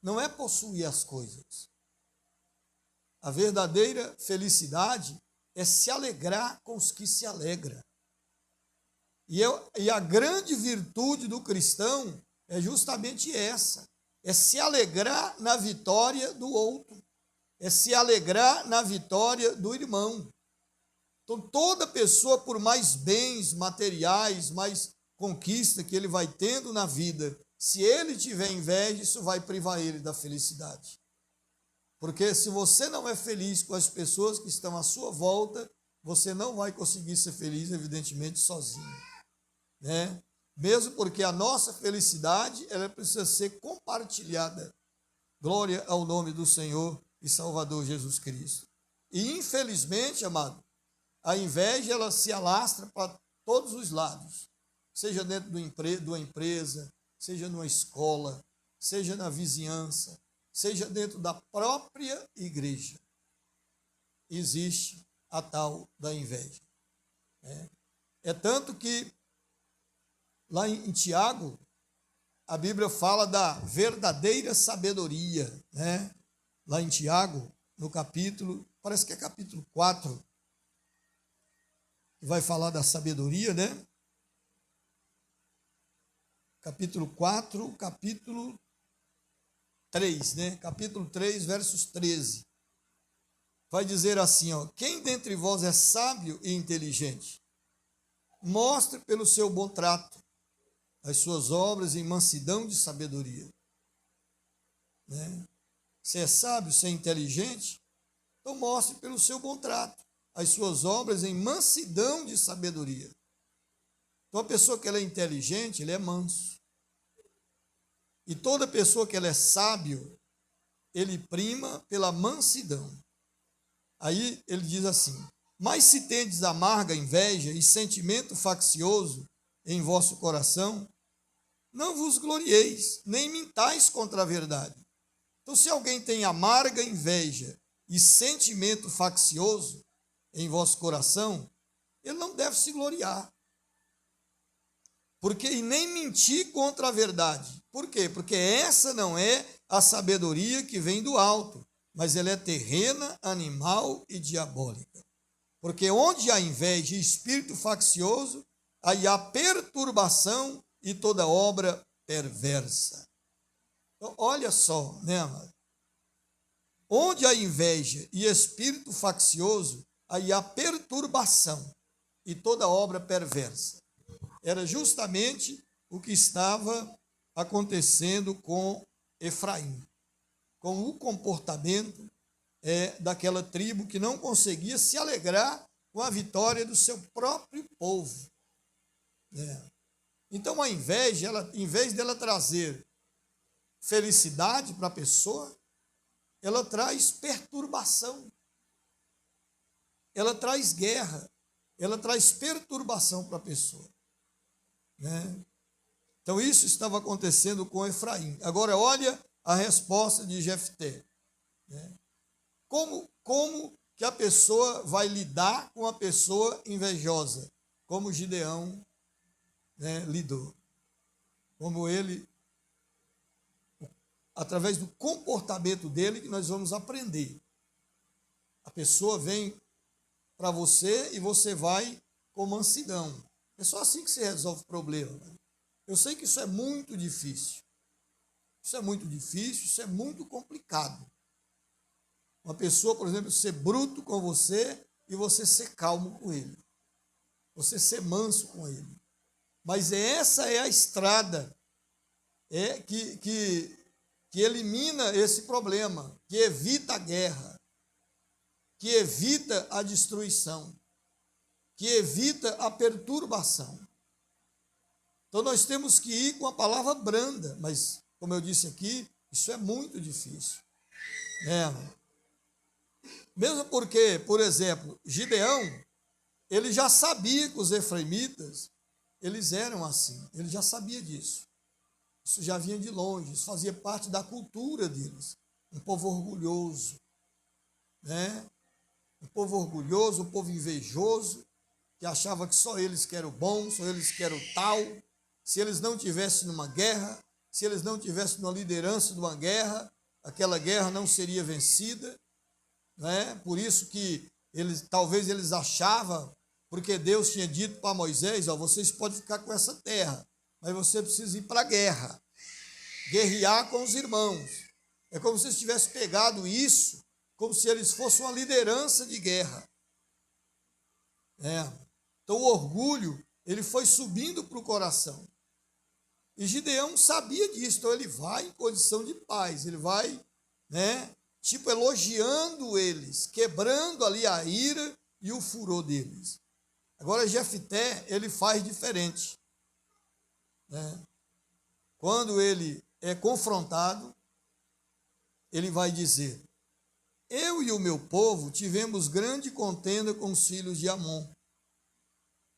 não é possuir as coisas. A verdadeira felicidade é se alegrar com os que se alegram. E a grande virtude do cristão é justamente essa, é se alegrar na vitória do outro, é se alegrar na vitória do irmão. Então, toda pessoa, por mais bens materiais, mais conquista que ele vai tendo na vida, se ele tiver inveja, isso vai privar ele da felicidade. Porque se você não é feliz com as pessoas que estão à sua volta, você não vai conseguir ser feliz, evidentemente, sozinho, né? Mesmo porque a nossa felicidade, ela precisa ser compartilhada. Glória ao nome do Senhor e Salvador Jesus Cristo. E infelizmente, amado, a inveja, ela se alastra para todos os lados, seja dentro de uma empresa, seja numa escola, seja na vizinhança, seja dentro da própria igreja. Existe a tal da inveja. É tanto que, lá em Tiago, a Bíblia fala da verdadeira sabedoria, né? Lá em Tiago, no capítulo, parece que é capítulo 4, que vai falar da sabedoria, né? Capítulo 4, capítulo 3, né? Capítulo 3, versos 13. Vai dizer assim, ó: quem dentre vós é sábio e inteligente? Mostre pelo seu bom trato as suas obras em mansidão de sabedoria. Né? Se é sábio, se é inteligente, então mostre pelo seu bom trato as suas obras em mansidão de sabedoria. Então, a pessoa que ela é inteligente, ele é manso. E toda pessoa que ela é sábio, ele prima pela mansidão. Aí ele diz assim: mas se tendes amarga inveja e sentimento faccioso em vosso coração, não vos glorieis, nem mintais contra a verdade. Então, se alguém tem amarga inveja e sentimento faccioso em vosso coração, ele não deve se gloriar. E nem mentir contra a verdade. Por quê? Porque essa não é a sabedoria que vem do alto, mas ela é terrena, animal e diabólica. Porque onde há inveja e espírito faccioso, aí há perturbação e toda obra perversa. Então, olha só, né, amado? Onde há inveja e espírito faccioso, aí há perturbação e toda obra perversa. Era justamente o que estava acontecendo com Efraim, com o comportamento daquela tribo que não conseguia se alegrar com a vitória do seu próprio povo. Então, a inveja, em vez dela trazer felicidade para a pessoa, ela traz perturbação, ela traz guerra, ela traz perturbação para a pessoa. Então, isso estava acontecendo com Efraim. Agora, olha a resposta de Jefté. Como que a pessoa vai lidar com a pessoa invejosa? Como Gideão lidou. Como ele, através do comportamento dele, que nós vamos aprender. A pessoa vem para você e você vai com mansidão. É só assim que se resolve o problema. Eu sei que isso é muito difícil. Isso é muito difícil, isso é muito complicado. Uma pessoa, por exemplo, ser bruto com você e você ser calmo com ele. Você ser manso com ele. Mas essa é a estrada que elimina esse problema, que evita a guerra, que evita a destruição, que evita a perturbação. Então, nós temos que ir com a palavra branda, mas, como eu disse aqui, isso é muito difícil. Mesmo porque, por exemplo, Gideão, ele já sabia que os efraimitas, eles eram assim, ele já sabia disso. Isso já vinha de longe, isso fazia parte da cultura deles. Um povo orgulhoso, Um povo orgulhoso, um povo invejoso, que achava que só eles que eram bons, só eles que eram tal. Se eles não tivessem numa guerra, se eles não tivessem uma liderança de uma guerra, aquela guerra não seria vencida, né? Por isso que talvez eles achavam, porque Deus tinha dito para Moisés, ó, vocês podem ficar com essa terra, mas você precisa ir para a guerra, guerrear com os irmãos. É como se eles tivessem pegado isso, como se eles fossem uma liderança de guerra. Então o orgulho, ele foi subindo para o coração. E Gideão sabia disso, então ele vai em condição de paz, ele vai, elogiando eles, quebrando ali a ira e o furor deles. Agora Jefté, ele faz diferente. Quando ele é confrontado, ele vai dizer: eu e o meu povo tivemos grande contenda com os filhos de Amon,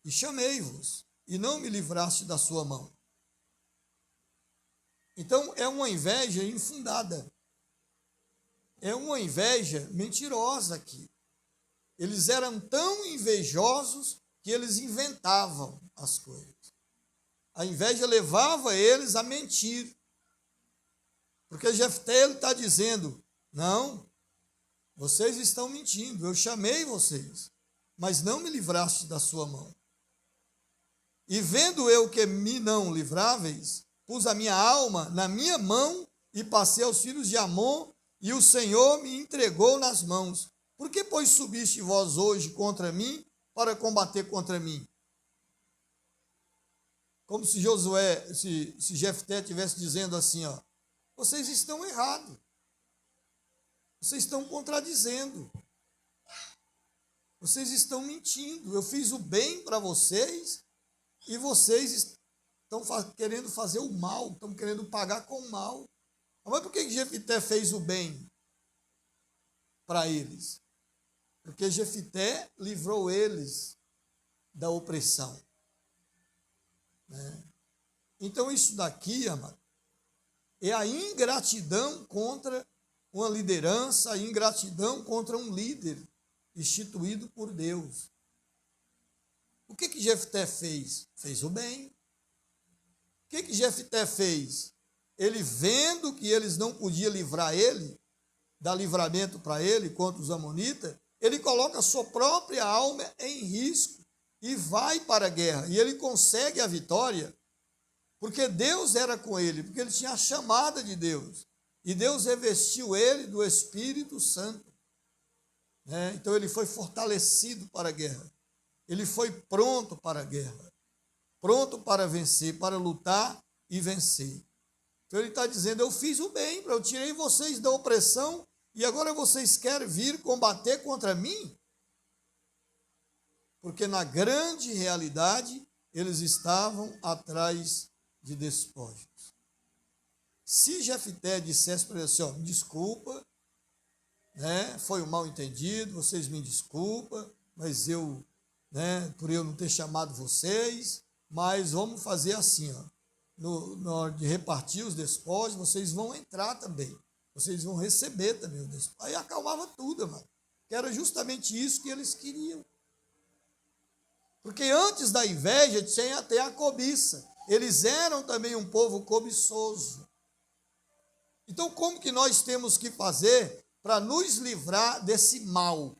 e chamei-vos, e não me livraste da sua mão. Então, é uma inveja infundada. É uma inveja mentirosa aqui. Eles eram tão invejosos que eles inventavam as coisas. A inveja levava eles a mentir. Porque Jefté está dizendo: não, vocês estão mentindo, eu chamei vocês, mas não me livraste da sua mão. E vendo eu que me não livráveis, pus a minha alma na minha mão e passei aos filhos de Amon, e o Senhor me entregou nas mãos. Por que, pois, subiste vós hoje contra mim para combater contra mim? Como se se Jefté estivesse dizendo assim, ó, vocês estão errados. Vocês estão contradizendo. Vocês estão mentindo. Eu fiz o bem para vocês e vocês estão querendo fazer o mal, estão querendo pagar com o mal. Mas por que Jefté fez o bem para eles? Porque Jefté livrou eles da opressão. Então isso daqui, amado, é a ingratidão contra uma liderança, a ingratidão contra um líder instituído por Deus. O que Jefté fez? Fez o bem. O que Jefté fez? Ele, vendo que eles não podiam livrar ele, dar livramento para ele contra os amonitas, ele coloca a sua própria alma em risco e vai para a guerra. E ele consegue a vitória, porque Deus era com ele, porque ele tinha a chamada de Deus. E Deus revestiu ele do Espírito Santo. Então ele foi fortalecido para a guerra. Ele foi pronto para a guerra. Pronto para vencer, para lutar e vencer. Então ele está dizendo: eu fiz o bem, eu tirei vocês da opressão e agora vocês querem vir combater contra mim? Porque na grande realidade eles estavam atrás de despojos. Se Jefté dissesse para ele assim, ó, me desculpa, foi um mal entendido, vocês me desculpam, mas por eu não ter chamado vocês, mas vamos fazer assim, ó, na hora de repartir os despojos, vocês vão entrar também, vocês vão receber também o despojo. Aí acalmava tudo, mano, que era justamente isso que eles queriam. Porque antes da inveja tinha até a cobiça. Eles eram também um povo cobiçoso. Então, como que nós temos que fazer para nos livrar desse mal,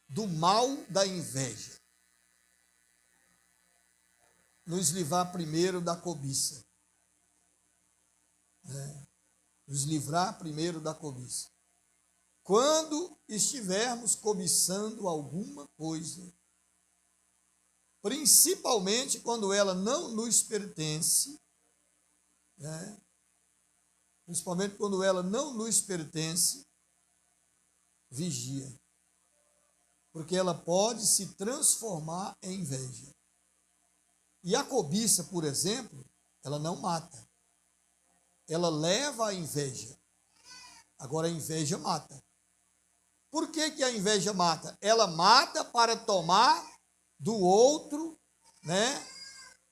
do mal da inveja? Nos livrar primeiro da cobiça. Nos livrar primeiro da cobiça. Quando estivermos cobiçando alguma coisa, principalmente quando ela não nos pertence, principalmente quando ela não nos pertence, vigia, porque ela pode se transformar em inveja. E a cobiça, por exemplo, ela não mata, ela leva à inveja. Agora a inveja mata. Por que a inveja mata? Ela mata para tomar do outro,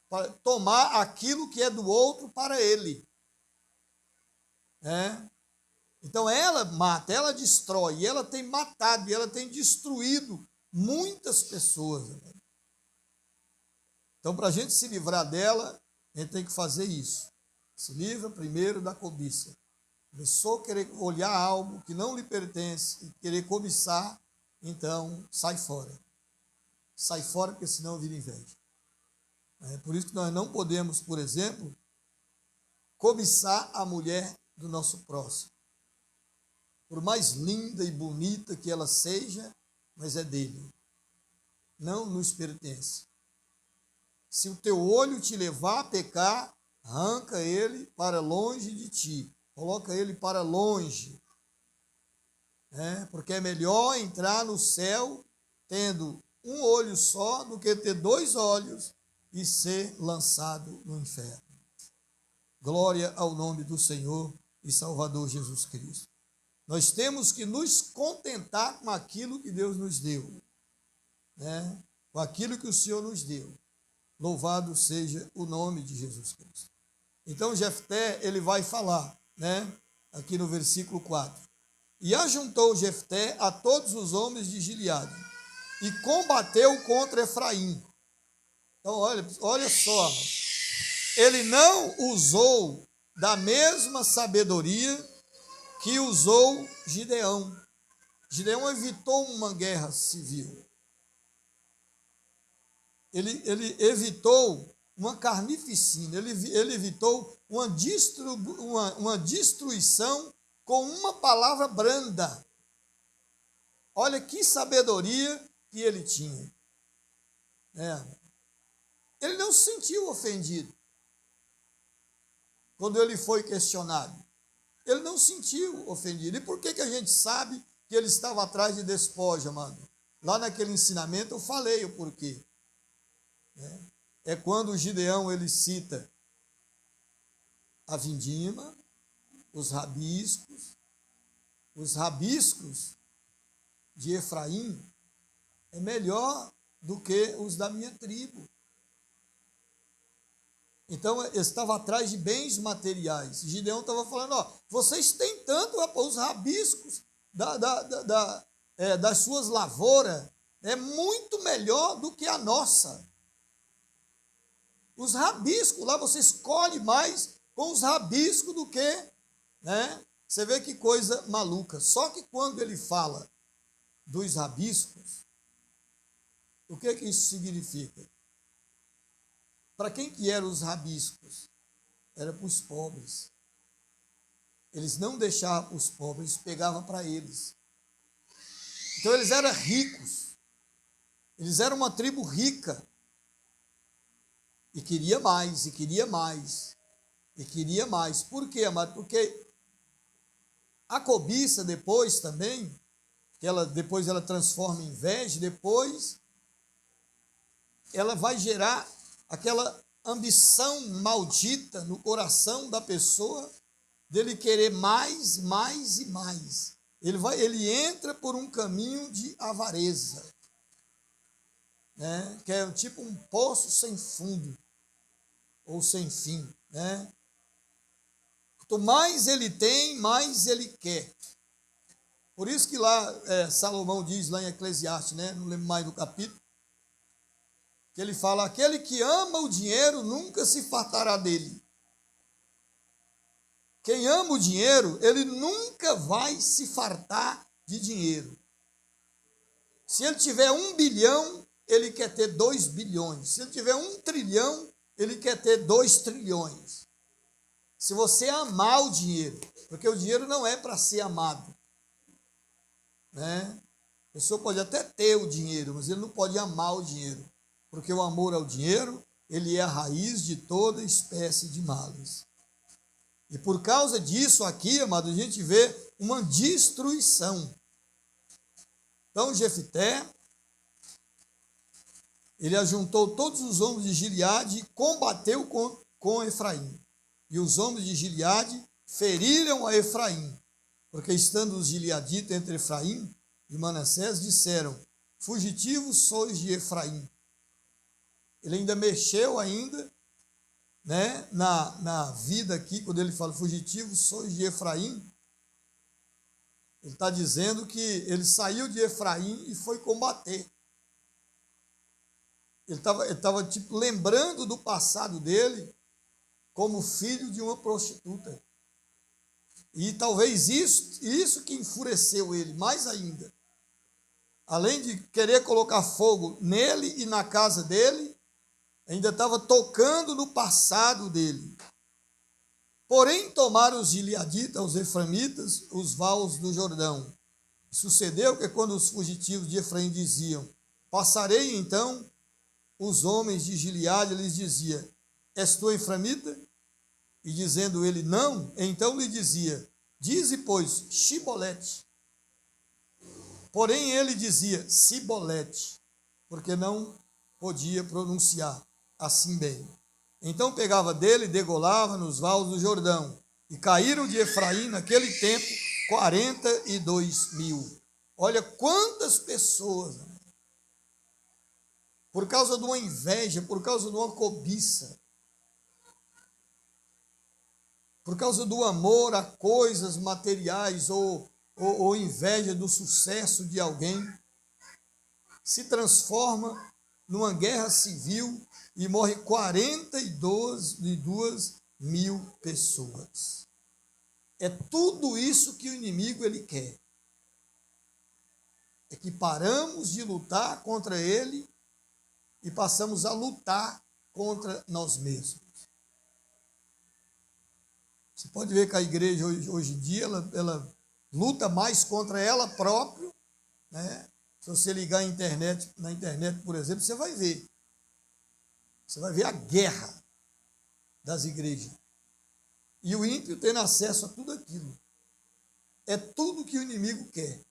para tomar aquilo que é do outro para ele. Então ela mata, ela destrói, ela tem matado, e ela tem destruído muitas pessoas. Então, para a gente se livrar dela, a gente tem que fazer isso. Se livra primeiro da cobiça. Começou a querer olhar algo que não lhe pertence e querer cobiçar, então sai fora. Sai fora, porque senão vira inveja. É por isso que nós não podemos, por exemplo, cobiçar a mulher do nosso próximo. Por mais linda e bonita que ela seja, mas é dele. Não nos pertence. Se o teu olho te levar a pecar, arranca ele para longe de ti. Coloca ele para longe. Porque é melhor entrar no céu tendo um olho só do que ter 2 olhos e ser lançado no inferno. Glória ao nome do Senhor e Salvador Jesus Cristo. Nós temos que nos contentar com aquilo que Deus nos deu, com aquilo que o Senhor nos deu. Louvado seja o nome de Jesus Cristo. Então Jefté, ele vai falar, aqui no versículo 4. E ajuntou Jefté a todos os homens de Gileade e combateu contra Efraim. Então olha só, ele não usou da mesma sabedoria que usou Gideão. Gideão evitou uma guerra civil. Ele evitou uma carnificina, ele evitou uma destruição com uma palavra branda. Olha que sabedoria que ele tinha. Ele não se sentiu ofendido quando ele foi questionado. Ele não se sentiu ofendido. E por que a gente sabe que ele estava atrás de despojo, amado? Lá naquele ensinamento eu falei o porquê. É quando o Gideão ele cita a vindima, os rabiscos de Efraim é melhor do que os da minha tribo. Então, ele estava atrás de bens materiais. Gideão estava falando, vocês têm tanto, os rabiscos das suas lavouras é muito melhor do que a nossa. Os rabiscos, lá você escolhe mais com os rabiscos do que, Você vê que coisa maluca. Só que quando ele fala dos rabiscos, o que isso significa? Para quem que eram os rabiscos? Era para os pobres. Eles não deixavam para os pobres, pegavam para eles. Então eles eram ricos. Eles eram uma tribo rica. E queria mais, e queria mais, e queria mais. Por quê, amado? Porque a cobiça depois também, depois ela transforma em inveja, depois ela vai gerar aquela ambição maldita no coração da pessoa, dele querer mais, mais e mais. Ele entra por um caminho de avareza, que é tipo um poço sem fundo, ou sem fim, Quanto mais ele tem, mais ele quer. Por isso que lá Salomão diz lá em Eclesiastes, não lembro mais do capítulo, que ele fala, aquele que ama o dinheiro nunca se fartará dele. Quem ama o dinheiro, ele nunca vai se fartar de dinheiro. Se ele tiver 1 bilhão, ele quer ter 2 bilhões. Se ele tiver 1 trilhão, ele quer ter 2 trilhões. Se você amar o dinheiro, porque o dinheiro não é para ser amado. A pessoa pode até ter o dinheiro, mas ele não pode amar o dinheiro. Porque o amor ao dinheiro, ele é a raiz de toda espécie de males. E por causa disso aqui, amado, a gente vê uma destruição. Então, Jefté, ele ajuntou todos os homens de Gileade e combateu com Efraim. E os homens de Gileade feriram a Efraim, porque estando os gileaditas entre Efraim e Manassés, disseram, fugitivos sois de Efraim. Ele ainda mexeu ainda, na vida aqui, quando ele fala fugitivos sois de Efraim, ele está dizendo que ele saiu de Efraim e foi combater. Ele estava tipo, lembrando do passado dele, como filho de uma prostituta. E talvez isso que enfureceu ele mais ainda. Além de querer colocar fogo nele e na casa dele, ainda estava tocando no passado dele. Porém, tomaram os gileaditas, os efraimitas, os vales do Jordão. Sucedeu que quando os fugitivos de Efraim diziam, passarei então, os homens de Gileade lhes dizia, és tu efraimita? E dizendo ele, não, então lhe dizia, dize, pois, Shibolete. Porém, ele dizia, Sibolete, porque não podia pronunciar assim bem. Então pegava dele e degolava nos vales do Jordão. E caíram de Efraim naquele tempo 42.000. Olha quantas pessoas, por causa de uma inveja, por causa de uma cobiça, por causa do amor a coisas materiais ou inveja do sucesso de alguém, se transforma numa guerra civil e morre 42.000 pessoas. É tudo isso que o inimigo ele quer. É que paramos de lutar contra ele e passamos a lutar contra nós mesmos. Você pode ver que a igreja hoje em dia, ela luta mais contra ela própria, né? Se você ligar na internet, por exemplo, você vai ver. Você vai ver a guerra das igrejas. E o ímpio tendo acesso a tudo aquilo. É tudo que o inimigo quer.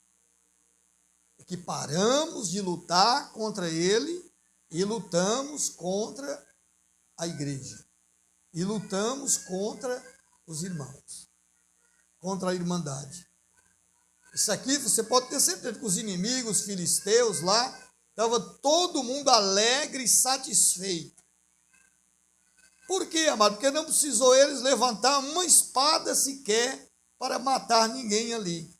É que paramos de lutar contra ele e lutamos contra a igreja. E lutamos contra os irmãos. Contra a irmandade. Isso aqui você pode ter certeza que os inimigos, os filisteus lá, estava todo mundo alegre e satisfeito. Por quê, amado? Porque não precisou eles levantar uma espada sequer para matar ninguém ali.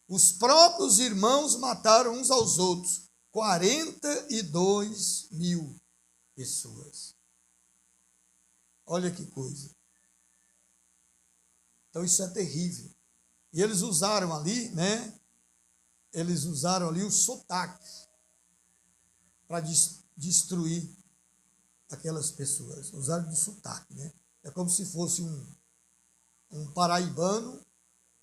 Os próprios irmãos mataram uns aos outros. 42.000 pessoas. Olha que coisa. Então isso é terrível. E eles usaram ali, né? Eles usaram ali o sotaque para destruir aquelas pessoas. Usaram de sotaque, né? É como se fosse um paraibano,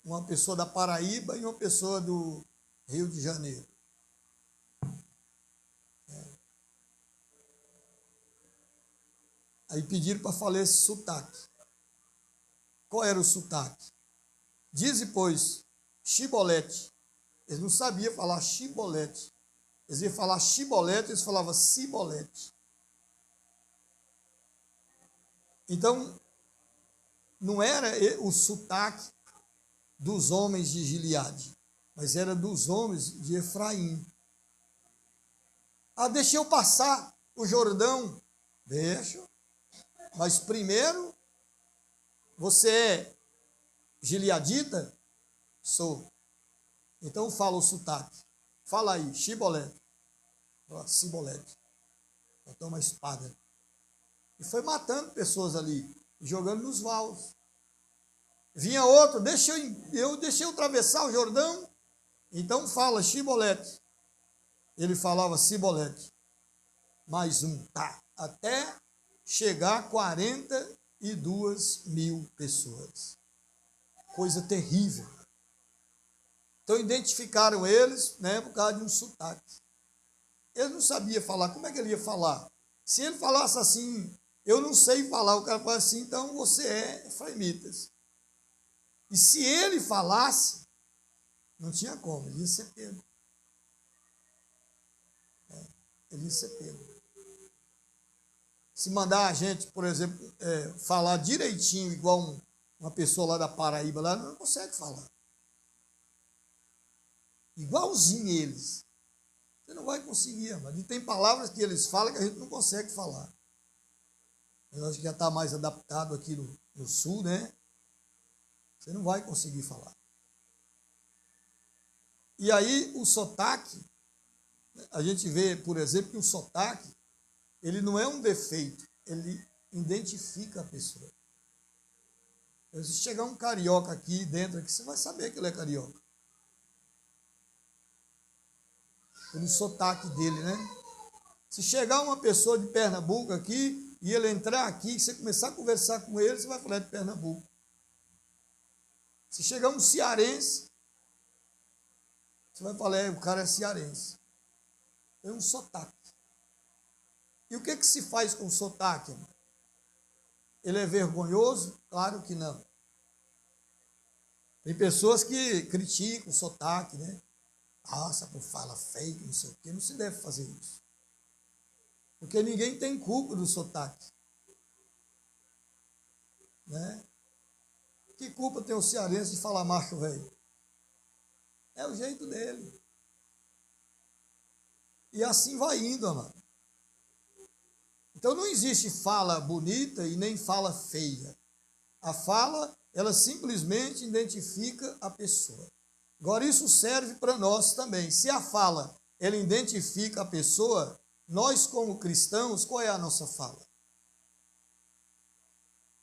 uma pessoa da Paraíba e uma pessoa do Rio de Janeiro. Aí pediram para falar esse sotaque. Qual era o sotaque? Dize, pois, Shibolete. Eles não sabiam falar Shibolete. Eles iam falar Shibolete, eles falavam Sibolete. Então, não era o sotaque dos homens de Gileade, mas era dos homens de Efraim. Ah, deixa eu passar o Jordão. Deixa. Mas primeiro, você é gileadita? Sou. Então fala o sotaque. Fala aí, Shibolete. Sibolete. Botou uma espada. E foi matando pessoas ali, jogando nos vales. Vinha outro, deixa eu atravessar o Jordão. Então fala, Shibolete. Ele falava Sibolete. Mais um, tá. Até chegar a 42.000 pessoas. Coisa terrível. Então identificaram eles, né, por causa de um sotaque. Ele não sabia falar. Como é que ele ia falar? Se ele falasse assim, eu não sei falar, o cara fala assim, então você é efraimitas. E se ele falasse, não tinha como, ele ia ser pego. Ele ia ser pego. Se mandar a gente, por exemplo, falar direitinho, igual uma pessoa lá da Paraíba, lá não consegue falar. Igualzinho eles. Você não vai conseguir, amado. E tem palavras que eles falam que a gente não consegue falar. Eu acho que já está mais adaptado aqui no sul, né? Você não vai conseguir falar. E aí o sotaque, a gente vê, por exemplo, que o sotaque, ele não é um defeito, ele identifica a pessoa. Se chegar um carioca aqui dentro, aqui, você vai saber que ele é carioca. Pelo sotaque dele, né? Se chegar uma pessoa de Pernambuco aqui, e ele entrar aqui, e você começar a conversar com ele, você vai falar de Pernambuco. Se chegar um cearense, você vai falar, o cara é cearense. Tem um sotaque. E o que se faz com o sotaque, irmão? Ele é vergonhoso? Claro que não. Tem pessoas que criticam o sotaque, né? Nossa, por fala fake, não sei o quê. Não se deve fazer isso. Porque ninguém tem culpa do sotaque. Né? Que culpa tem o cearense de falar macho velho? É o jeito dele. E assim vai indo, amado. Então não existe fala bonita e nem fala feia. A fala, ela simplesmente identifica a pessoa. Agora isso serve para nós também. Se a fala, ela identifica a pessoa, nós como cristãos, qual é a nossa fala?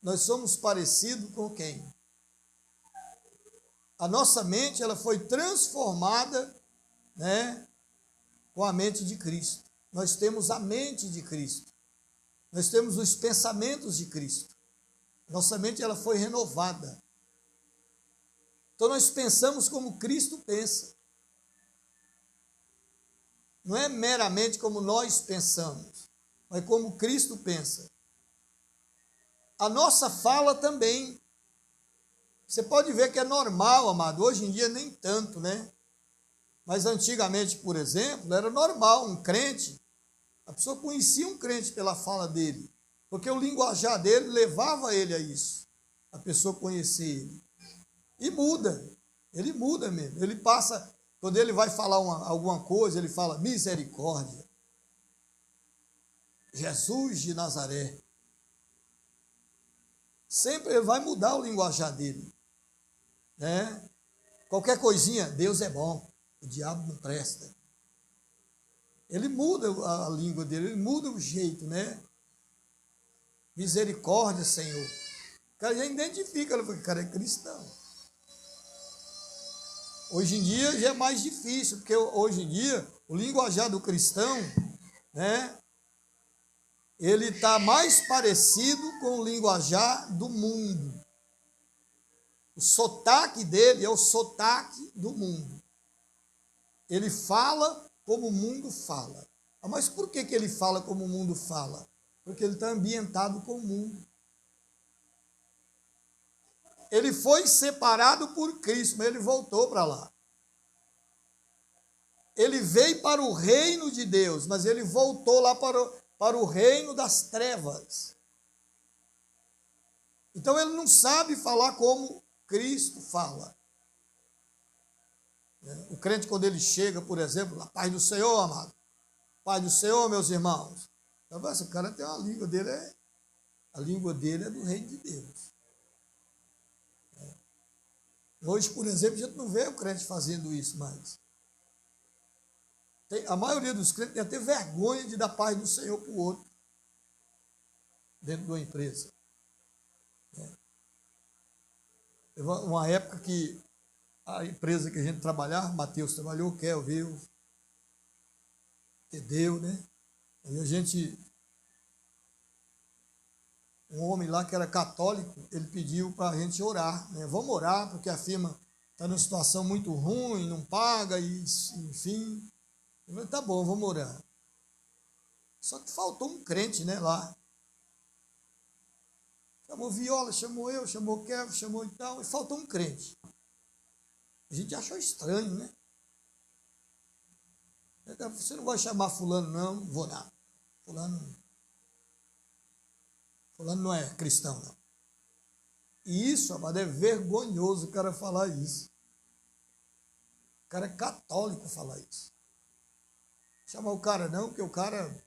Nós somos parecidos com quem? A nossa mente, ela foi transformada, né, com a mente de Cristo. Nós temos a mente de Cristo. Nós temos os pensamentos de Cristo. Nossa mente, ela foi renovada. Então nós pensamos como Cristo pensa. Não é meramente como nós pensamos, mas como Cristo pensa. A nossa fala também. Você pode ver que é normal, amado. Hoje em dia nem tanto, né? Mas antigamente, por exemplo, era normal um crente. A pessoa conhecia um crente pela fala dele, porque o linguajar dele levava ele a isso. A pessoa conhecer ele. E muda. Ele muda mesmo. Ele passa, quando ele vai falar alguma coisa, ele fala misericórdia. Jesus de Nazaré. Sempre ele vai mudar o linguajar dele. Né? Qualquer coisinha, Deus é bom, o diabo não presta. Ele muda a língua dele, ele muda o jeito, né? Misericórdia, Senhor. O cara já identifica, ele fala, o cara é cristão. Hoje em dia já é mais difícil, porque hoje em dia o linguajar do cristão, né? Ele está mais parecido com o linguajar do mundo. O sotaque dele é o sotaque do mundo. Ele fala como o mundo fala. Mas por que ele fala como o mundo fala? Porque ele está ambientado com o mundo. Ele foi separado por Cristo, mas ele voltou para lá. Ele veio para o reino de Deus, mas ele voltou lá para o reino das trevas. Então ele não sabe falar como Cristo fala. O crente, quando ele chega, por exemplo, a paz do Senhor, amado. Paz do Senhor, meus irmãos. Então, esse cara tem uma língua dele, a língua dele é do reino de Deus. Hoje, por exemplo, a gente não vê o crente fazendo isso mais. A maioria dos crentes tem até vergonha de dar paz do Senhor para o outro, dentro de uma empresa. Teve uma época que a empresa que a gente trabalhava, Mateus trabalhou, Kelvin, Tedeu, né? Aí a gente, um homem lá que era católico, ele pediu para a gente orar, né? Vamos orar, porque a firma está numa situação muito ruim, não paga, e, enfim. Eu falei, tá bom, vamos orar. Só que faltou um crente, né, lá. Chamou Viola, chamou eu, chamou Kevin, chamou e tal, e faltou um crente. A gente achou estranho, né? Você não vai chamar fulano, não? Vou não. Fulano não é cristão, não. E isso, amado, é vergonhoso o cara falar isso. O cara é católico falar isso. Chamar o cara não, porque o cara...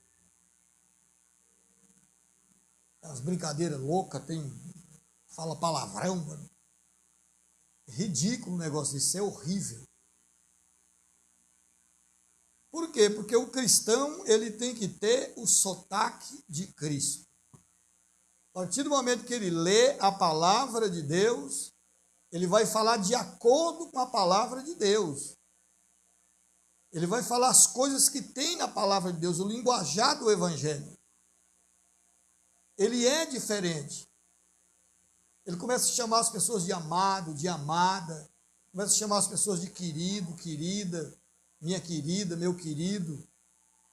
As brincadeiras loucas, fala palavrão, mano. É ridículo o negócio disso, é horrível. Por quê? Porque o cristão, ele tem que ter o sotaque de Cristo. A partir do momento que ele lê a palavra de Deus, ele vai falar de acordo com a palavra de Deus. Ele vai falar as coisas que tem na palavra de Deus, o linguajar do evangelho. Ele é diferente. Ele começa a chamar as pessoas de amado, de amada, começa a chamar as pessoas de querido, querida, meu querido,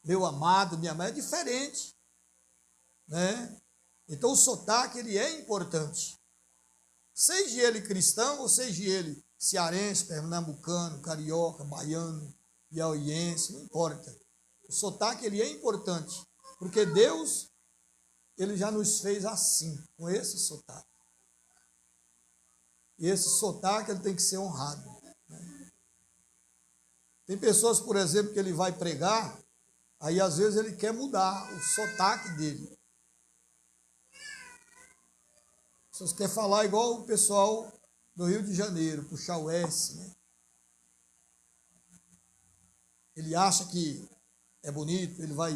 meu amado, minha amada. É diferente, né? Então o sotaque, ele é importante. Seja ele cristão ou seja ele cearense, pernambucano, carioca, baiano, piauiense, não importa. O sotaque, ele é importante, porque Deus, ele já nos fez assim, com esse sotaque. E esse sotaque, ele tem que ser honrado, né? Tem pessoas, por exemplo, que ele vai pregar, aí às vezes ele quer mudar o sotaque dele. Vocês querem falar igual o pessoal do Rio de Janeiro, puxar o S, né? Ele acha que é bonito, ele vai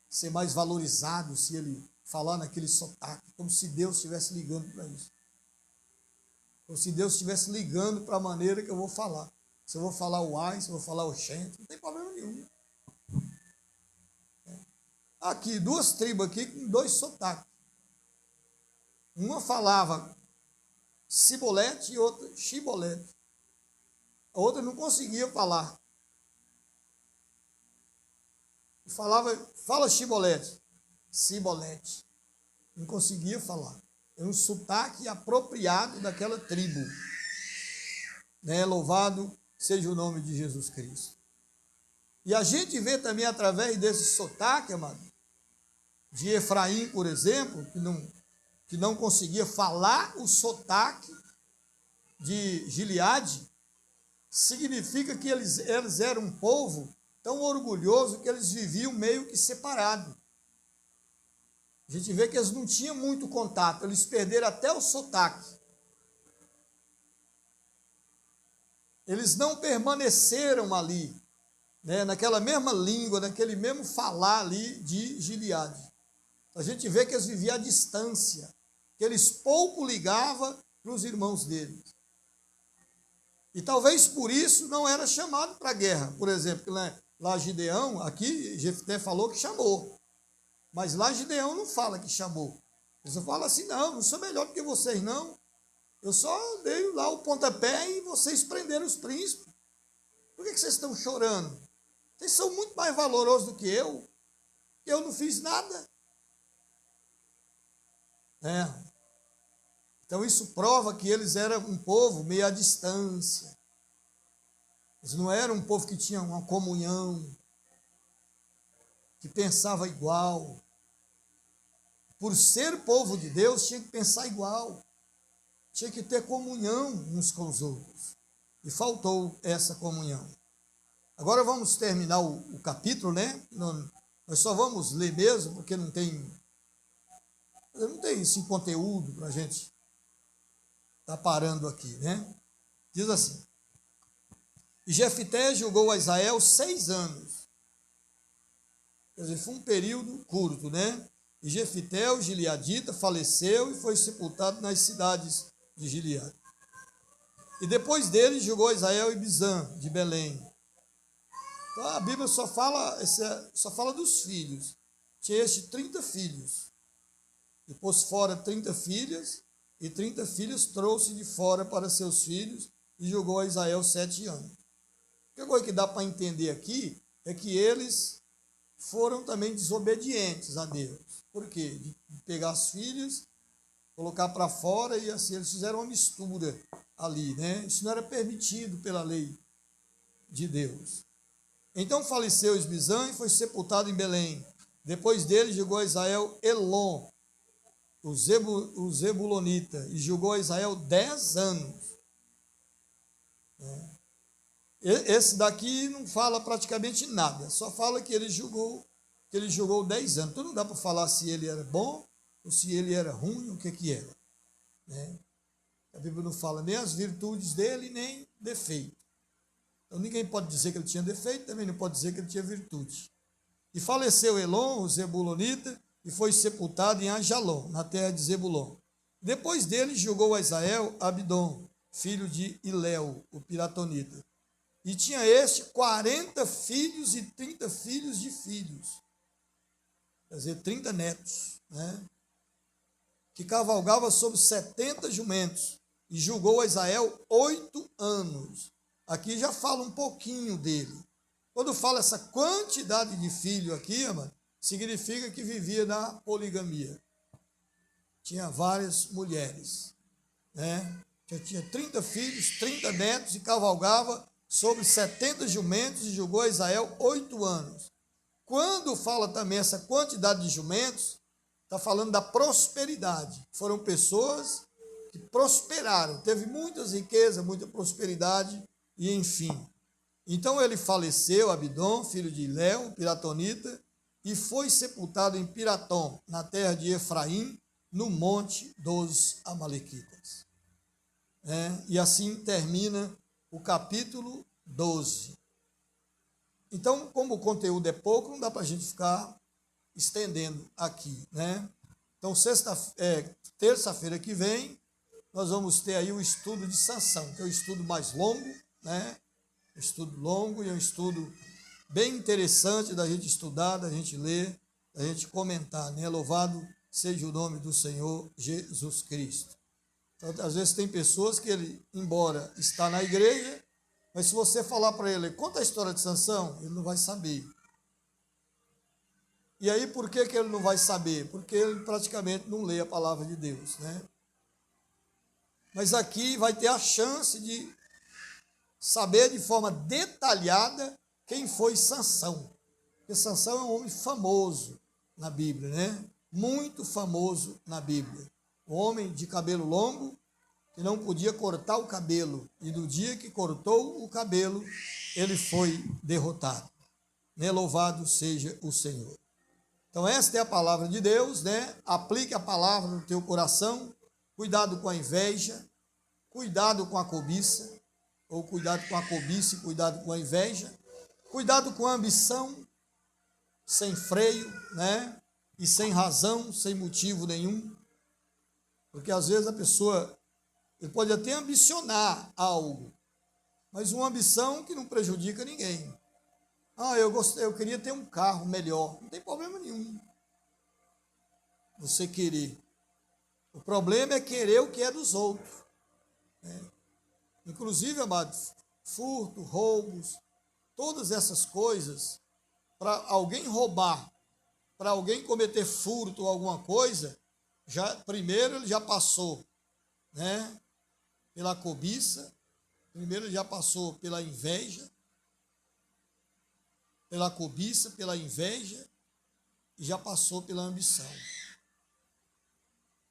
ser mais valorizado se ele falar naquele sotaque, como se Deus estivesse ligando para isso. Como se Deus estivesse ligando para a maneira que eu vou falar. Se eu vou falar o ai, se eu vou falar o xente, não tem problema nenhum. Aqui, duas tribos aqui com dois sotaques. Uma falava cibolete e outra chibolete. A outra não conseguia falar. Falava, fala chibolete, cibolete. Não conseguia falar. É um sotaque apropriado daquela tribo, né? Louvado seja o nome de Jesus Cristo. E a gente vê também através desse sotaque, amado, de Efraim, por exemplo, que não conseguia falar o sotaque de Gileade, significa que eles eram um povo tão orgulhoso que eles viviam meio que separados. A gente vê que eles não tinham muito contato, eles perderam até o sotaque. Eles não permaneceram ali, né, naquela mesma língua, naquele mesmo falar ali de Gileade. A gente vê que eles viviam à distância, que eles pouco ligavam para os irmãos deles. E talvez por isso não era chamado para a guerra. Por exemplo, lá Gideão, aqui Jefté falou que chamou. Mas lá Gideão não fala que chamou. Ele só fala assim, não sou melhor do que vocês, não. Eu só dei lá o pontapé e vocês prenderam os príncipes. Por que vocês estão chorando? Vocês são muito mais valorosos do que eu. Eu não fiz nada. Então isso prova que eles eram um povo meio à distância. Eles não eram um povo que tinha uma comunhão, que pensava igual. Por ser povo de Deus, tinha que pensar igual. Tinha que ter comunhão uns com os outros. E faltou essa comunhão. Agora vamos terminar o capítulo, né? Nós só vamos ler mesmo, porque não tem esse conteúdo para a gente estar parando aqui, né? Diz assim: e Jefté julgou a Israel 6 anos. Quer dizer, foi um período curto, né? E Jefté, o gileadita, faleceu e foi sepultado nas cidades de Gileade. E depois dele julgou Israel e Ibzan, de Belém. Então a Bíblia só fala dos filhos. Tinha 30 filhos. E pôs fora 30 filhas, e 30 filhos trouxe de fora para seus filhos, e julgou a Israel 7 anos. A coisa que dá para entender aqui é que eles foram também desobedientes a Deus. Por quê? De pegar as filhas, colocar para fora, e assim eles fizeram uma mistura ali, né? Isso não era permitido pela lei de Deus. Então faleceu Ibzan e foi sepultado em Belém. Depois dele julgou a Israel Elon, o Zebulonita, e julgou a Israel 10 anos. Esse daqui não fala praticamente nada, só fala que ele julgou 10 anos. Então não dá para falar se ele era bom ou se ele era ruim, o que era, né? A Bíblia não fala nem as virtudes dele, nem defeito. Então ninguém pode dizer que ele tinha defeito, também não pode dizer que ele tinha virtude. E faleceu Elon, o Zebulonita, e foi sepultado em Ajalon, na terra de Zebulon. Depois dele julgou a Israel Abidom, filho de Iléu, o piratonita. E tinha este 40 filhos e 30 filhos de filhos. Quer dizer, 30 netos, né? Que cavalgava sobre 70 jumentos. E julgou a Israel 8 anos. Aqui já fala um pouquinho dele. Quando fala essa quantidade de filho aqui, mano, significa que vivia na poligamia. Tinha várias mulheres, né? Já tinha 30 filhos, 30 netos e cavalgava sobre 70 jumentos e julgou a Israel 8 anos. Quando fala também essa quantidade de jumentos, está falando da prosperidade. Foram pessoas que prosperaram, teve muitas riquezas, muita prosperidade e enfim. Então ele faleceu, Abidom, filho de Iléu, piratonita, e foi sepultado em Piratom, na terra de Efraim, no monte dos Amalequitas. E assim termina o capítulo 12. Então, como o conteúdo é pouco, não dá para a gente ficar estendendo aqui, né? Então, terça-feira que vem, nós vamos ter aí o estudo de Sansão, que é o estudo mais longo, né? Um estudo longo e um estudo bem interessante da gente estudar, da gente ler, da gente comentar, né? Louvado seja o nome do Senhor Jesus Cristo. Então, às vezes tem pessoas que ele, embora está na igreja, mas se você falar para ele, conta a história de Sansão, ele não vai saber. E aí, por que ele não vai saber? Porque ele praticamente não lê a palavra de Deus, né? Mas aqui vai ter a chance de saber de forma detalhada quem foi Sansão. Porque Sansão é um homem famoso na Bíblia, né? Muito famoso na Bíblia. Um homem de cabelo longo, que não podia cortar o cabelo. E no dia que cortou o cabelo, ele foi derrotado. Né? Louvado seja o Senhor. Então esta é a palavra de Deus, né? Aplique a palavra no teu coração. Cuidado com a inveja, cuidado com a cobiça, ou cuidado com a cobiça e cuidado com a inveja. Cuidado com a ambição, sem freio, né? E sem razão, sem motivo nenhum. Porque às vezes a pessoa, ele pode até ambicionar algo, mas uma ambição que não prejudica ninguém. Eu queria ter um carro melhor. Não tem problema nenhum você querer. O problema é querer o que é dos outros. Né? Inclusive, amados, furto, roubos, todas essas coisas, para alguém roubar, para alguém cometer furto ou alguma coisa, primeiro ele já passou, né, pela cobiça, primeiro ele já passou pela inveja, pela cobiça, pela inveja, e já passou pela ambição.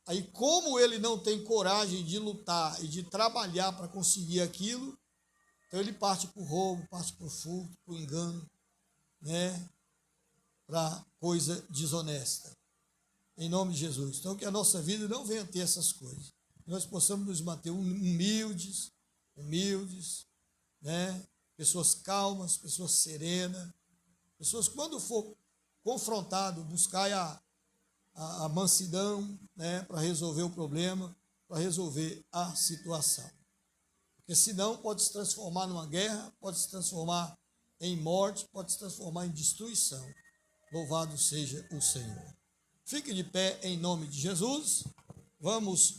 Aí, como ele não tem coragem de lutar e de trabalhar para conseguir aquilo, então ele parte para o roubo, parte para o furto, para o engano, né, para coisa desonesta. Em nome de Jesus. Então, que a nossa vida não venha ter essas coisas. Que nós possamos nos manter humildes, né? Pessoas calmas, pessoas serenas, pessoas, quando for confrontado, buscar a mansidão, né? Para resolver o problema, para resolver a situação. Porque senão pode se transformar numa guerra, pode se transformar em morte, pode se transformar em destruição. Louvado seja o Senhor. Fique de pé em nome de Jesus. Vamos